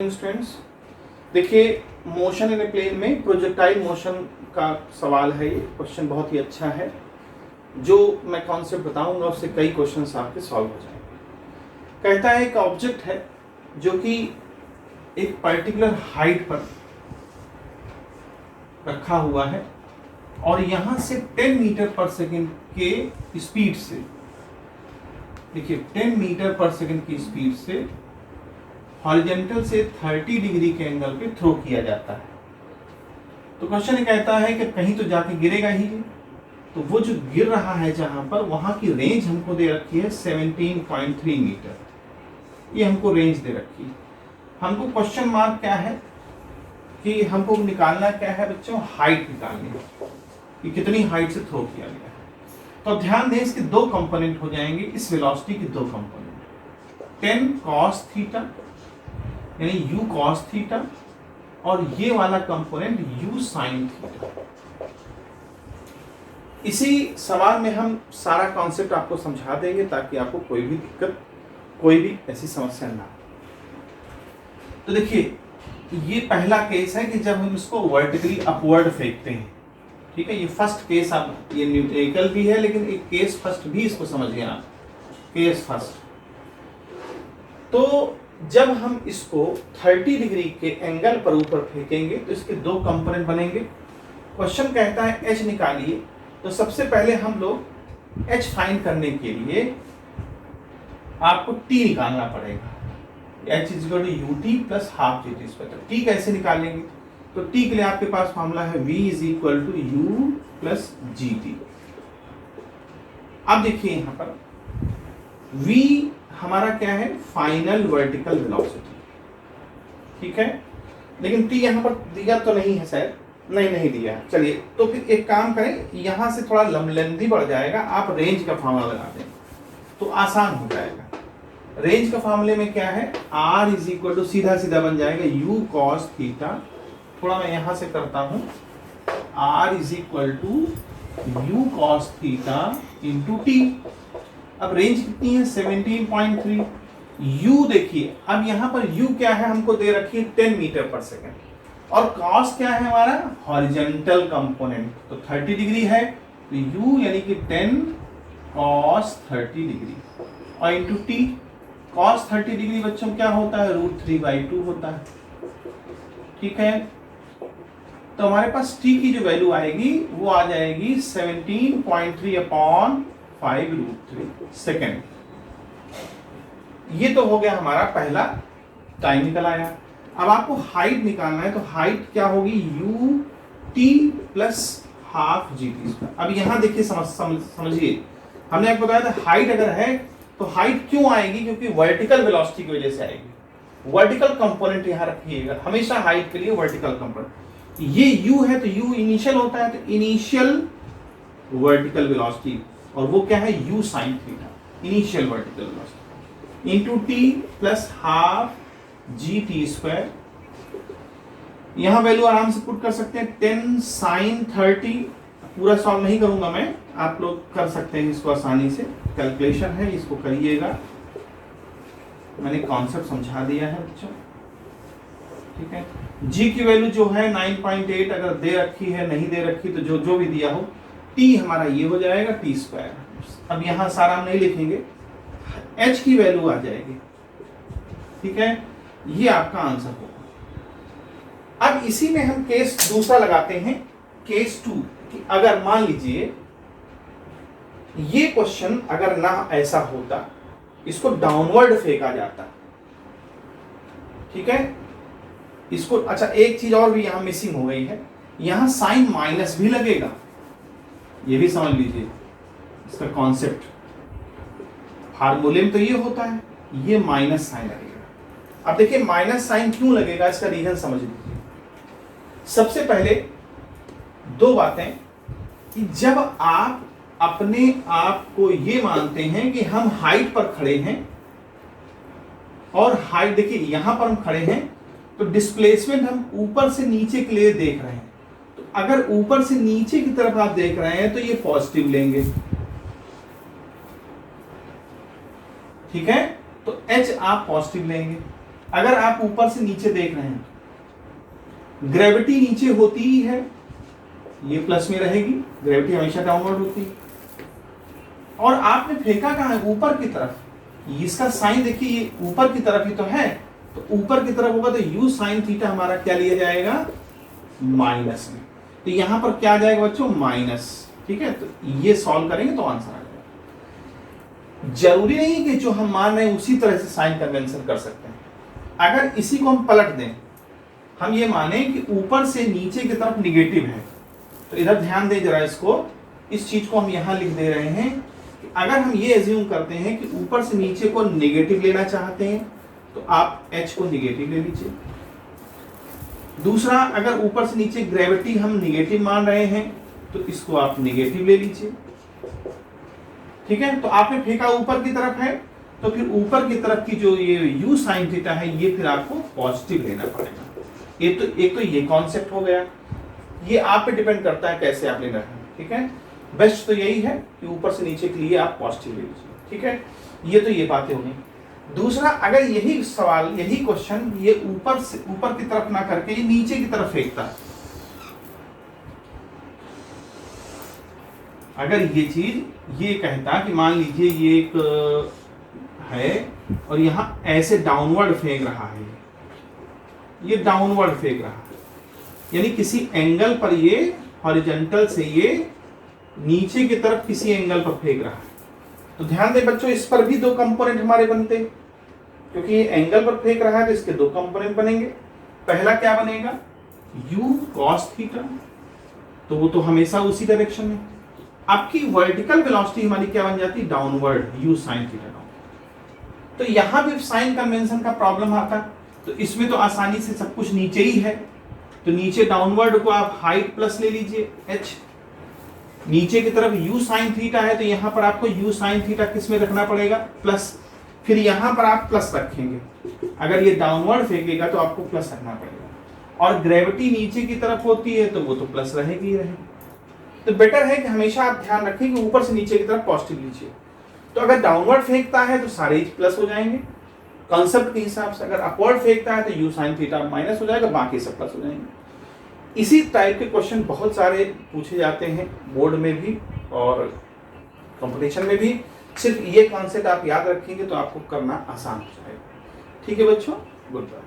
Students, देखिए motion in A plane में projectile motion का सवाल है। ये क्वेश्चन बहुत ही अच्छा है। जो मैं कॉन्सेप्ट बताऊंगा उससे कई क्वेश्चंस आपके सॉल्व हो जाएंगे। कहता है एक ऑब्जेक्ट है जो कि एक पर्टिकुलर हाइट पर रखा हुआ है और यहाँ से 10 मीटर पर सेकेंड के स्पीड से, देखिए 10 मीटर पर सेकेंड की स्पीड से हॉरिजॉन्टल से 30 डिग्री के एंगल पे थ्रो किया जाता है। तो क्वेश्चन कहता है कि कहीं तो जाके गिरेगा ही, तो वो जो गिर रहा है जहां पर, वहां की रेंज हमको दे रखी है 17.3 मीटर। ये हमको रेंज दे रखी है। हमको क्वेश्चन मार्क क्या है कि हमको निकालना क्या है बच्चों, हाइट निकालनी है कि कितनी हाइट से थ्रो किया गया है। तो ध्यान दें, इसके दो कंपोनेंट हो जाएंगे, इस वेलोसिटी के दो कंपोनेंट, 10 cos थीटा यानी u cos थीटा और ये वाला कंपोनेंट u sin थीटा। इसी सवाल में हम सारा कॉन्सेप्ट आपको समझा देंगे ताकि आपको कोई भी दिक्कत, कोई भी ऐसी समस्या ना हो। तो देखिए ये पहला केस है कि जब हम इसको वर्टिकली अपवर्ड फेंकते हैं, ठीक है। ये फर्स्ट केस, आप ये न्यूमेरिकल भी है लेकिन एक केस फर्स्ट भी इसको समझिए आप, केस फर्स्ट। तो जब हम इसको 30 डिग्री के एंगल पर ऊपर फेंकेंगे तो इसके दो कंपोनेंट बनेंगे। क्वेश्चन कहता है h निकालिए। तो सबसे पहले हम लोग h फाइंड करने के लिए आपको t निकालना पड़ेगा। h is equal to ut plus half gt square. t कैसे निकालेंगे? तो t के लिए आपके पास फॉर्मूला है v is equal to u plus gt। अब देखिए यहाँ पर v हमारा क्या है, फाइनल वर्टिकल वेलोसिटी, ठीक है। लेकिन t यहाँ पर दिया तो नहीं है शायद, नहीं दिया है। चलिए तो फिर एक काम करें, यहाँ से थोड़ा लेंथी बढ़ जाएगा, आप रेंज का फार्मूला लगा दें तो आसान हो जाएगा। रेंज का फार्मूले में क्या है, r इज इक्वल टू सीधा सीधा बन जाएगा u cos थीटा। थोड़ा मैं यहाँ से करता हूँ, r is equal to u cos theta into t। अब रेंज कितनी है, 17.3। u देखिए, अब यहाँ पर u क्या है, हमको दे रखी है 10 मीटर पर सेकेंड और cos क्या है हमारा, हॉरिजॉन्टल कंपोनेंट, तो 30 डिग्री है तो u यानी कि 10 cos 30 डिग्री और इंटू t। cos 30 डिग्री बच्चों क्या होता है, √3/2 होता है, ठीक है। तो हमारे पास t की जो वैल्यू आएगी वो आ जाएगी 17.3/5√3 सेकेंड। ये तो हो गया हमारा पहला, टाइम निकल आया। अब आपको हाइट निकालना है, तो हाइट क्या होगी, ut plus half gt square. अब यहाँ देखिए समझिए, हमने आपको बताया था हाइट अगर है तो हाइट क्यों आएगी, क्योंकि वर्टिकल वेलोसिटी की वजह से आएगी। वर्टिकल कंपोनेंट यहाँ रखिएगा हमेशा हाइट के लिए, वर्टिकल कंपोनेंट। ये u है तो u इनिशियल होता है, तो इनिशियल वर्टिकल वेलोसिटी, और वो क्या है, u sin theta, initial vertical velocity into t plus half gt square. यहां वैल्यू आराम से पुट कर सकते हैं, 10 sin 30। पूरा सॉल्व नहीं करूंगा मैं, आप लोग कर सकते हैं इसको आसानी से, कैलकुलेशन है, इसको करिएगा। मैंने कॉन्सेप्ट समझा दिया है बच्चों, ठीक है। g की वैल्यू जो है 9.8, अगर दे रखी है नहीं दे रखी तो जो भी दिया हो, t हमारा ये हो जाएगा t स्क्वायर। अब यहाँ सारा हम नहीं लिखेंगे, h की वैल्यू आ जाएगी, ठीक है। ये आपका आंसर होगा। अब इसी में हम केस दूसरा लगाते हैं, केस 2, कि अगर मान लीजिए ये क्वेश्चन अगर ना ऐसा होता, इसको डाउनवर्ड फेंका जाता, ठीक है। इसको, अच्छा एक चीज और भी यहां मिसिंग हो गई है, यहां साइन माइनस भी लगेगा, ये भी समझ लीजिए इसका कॉन्सेप्ट। फार्मूले में तो ये होता है, ये माइनस साइन लगेगा। अब देखिए माइनस साइन क्यों लगेगा, इसका रीजन समझ लीजिए। सबसे पहले दो बातें, कि जब आप अपने आप को ये मानते हैं कि हम हाइट पर खड़े हैं, और हाइट देखिए यहां पर हम खड़े हैं तो डिस्प्लेसमेंट हम ऊपर से नीचे के लिए देख रहे हैं, तो अगर ऊपर से नीचे की तरफ आप देख रहे हैं तो ये पॉजिटिव लेंगे, ठीक है। तो h आप पॉजिटिव लेंगे, अगर आप ऊपर से नीचे देख रहे हैं, ग्रेविटी नीचे होती ही है, ये प्लस में रहेगी, ग्रेविटी हमेशा डाउनवर्ड होती है। और आपने फेंका कहाँ है? ऊपर की तरफ। इसका साइन देखिए, ये ऊपर की तरफ ही तो है, तो ऊपर की तरफ होगा तो यू साइन थीटा हमारा क्या लिया जाएगा? माइनस में। तो यहां पर क्या आ जाएगा बच्चों? माइनस। ठीक है, तो ये सॉल्व करेंगे तो आंसर आ जाएगा। जरूरी नहीं कि जो हम मान रहे हैं उसी तरह से साइन कन्वेंशन कर सकते हैं। अगर इसी को हम पलट दें, हम ये माने कि ऊपर से नीचे की तरफ निगेटिव है, तो इधर ध्यान दें जरा, इसको, इस चीज को हम यहां लिख दे रहे हैं कि अगर हम ये एज्यूम करते हैं कि ऊपर से नीचे को नेगेटिव लेना चाहते हैं तो आप h को नेगेटिव ले लीजिए। दूसरा, अगर ऊपर से नीचे ग्रेविटी हम नेगेटिव मान रहे हैं तो इसको आप नेगेटिव ले लीजिए। ठीक है, तो आपने फेंका ऊपर की तरफ है, तो फिर ऊपर की तरफ की जो ये u sin थीटा है ये फिर आपको पॉजिटिव लेना पड़ेगा। एक तो ये कॉन्सेप्ट हो गया, ये आप पे डिपेंड करता है कैसे आप ले रहे हैं। ठीक है, बेस्ट तो यही है कि ऊपर से नीचे के लिए आप पॉजिटिव ले लीजिए। ठीक है, ये तो ये बातें होंगी। दूसरा, अगर यही सवाल, यही क्वेश्चन ये ऊपर से ऊपर की तरफ ना करके ये नीचे की तरफ फेंकता, अगर ये चीज ये कहता कि मान लीजिए ये एक है और यहां ऐसे डाउनवर्ड फेंक रहा है, ये डाउनवर्ड फेंक रहा है, यानी किसी एंगल पर ये हॉरिजॉन्टल से ये नीचे की तरफ किसी एंगल पर फेंक रहा है, तो ध्यान दें बच्चों, इस पर भी दो कंपोनेंट हमारे बनते हैं, क्योंकि ये एंगल पर फेंक रहा है तो इसके दो कंपोनेंट बनेंगे। पहला क्या बनेगा? u cos थीटा, तो वो तो हमेशा उसी डायरेक्शन में। आपकी वर्टिकल वेलोसिटी हमारी क्या बन जाती? Downward, u sin theta down. तो यहां भी साइन कन्वेंशन का प्रॉब्लम आता, तो इसमें तो आसानी से सब कुछ नीचे ही है, तो नीचे डाउनवर्ड को आप हाइट प्लस ले लीजिए h, नीचे की तरफ u sin थीटा है तो यहां पर आपको u sin थीटा किस में रखना पड़ेगा? प्लस। फिर यहां पर आप प्लस रखेंगे, अगर ये डाउनवर्ड फेंकेगा तो आपको प्लस रखना पड़ेगा, और ग्रेविटी नीचे की तरफ होती है तो वो तो प्लस रहेगी ही रहेगी। तो बेटर है कि हमेशा आप ध्यान रखें कि ऊपर से नीचे की तरफ पॉजिटिव लीजिए। तो अगर डाउनवर्ड फेंकता है तो सारे प्लस हो जाएंगे कॉन्सेप्ट के हिसाब से, अगर अपवर्ड फेंकता है तो u sin थीटा माइनस हो जाएगा, बाकी सब प्लस हो जाएंगे। इसी टाइप के क्वेश्चन बहुत सारे पूछे जाते हैं बोर्ड में भी और कंपटीशन में भी। सिर्फ ये कॉन्सेप्ट आप याद रखेंगे तो आपको करना आसान हो जाएगा। ठीक है बच्चों, गुड बाय।